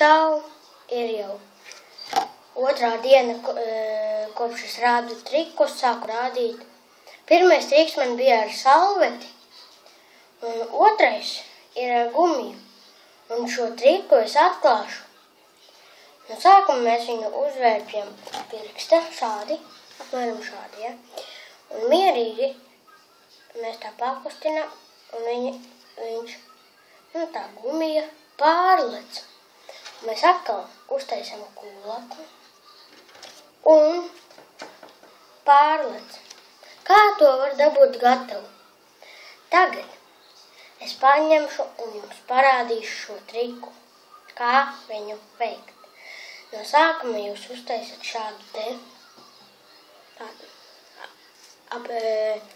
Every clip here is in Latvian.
Čau! Ir jau otrā diena, kopš es rādu trikus, sāku rādīt. Pirmais triks man bija ar salveti, un otrais ir ar gumiju. Un šo triku es atklāšu. No sākuma mēs viņu uzvērpjam pirksta, šādi, apmēram šādi, ja? Un mierīgi mēs tā pakustinām, un viņš, tā gumija pārlec. Mēs atkal uztaisam kulaku un pārlec. Kā to var dabūt gatavu? Tagad es paņemšu un jums parādīšu šo triku, kā viņu veikt. No sākuma jūs uztaisat šādu te,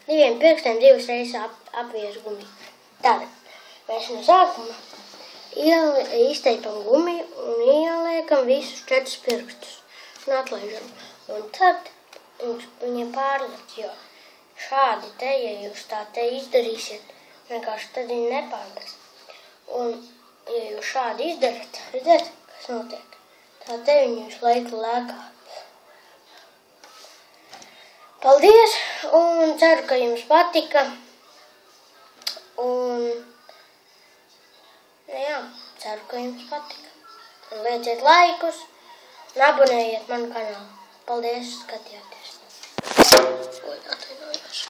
diviem pirkstiem divas reizes apvies gumiju. Tātad mēs no sākuma izteipam gumiju un ieliekam visus 4 pirkstus un atlaižam. Un tad viņa pārlec, jo šādi te, ja jūs tā te izdarīsiet, vienkārši tad viņa nepārlec. Un, ja jūs šādi izdarat, redzēt, kas notiek? Tā te viņa visu laiku lēkā. Paldies, un ceru, ka jums patika. Un, jā, ceru, ka jums patika. Un lieciet laikus un abonējiet manu kanālu. Paldies, skatījāties.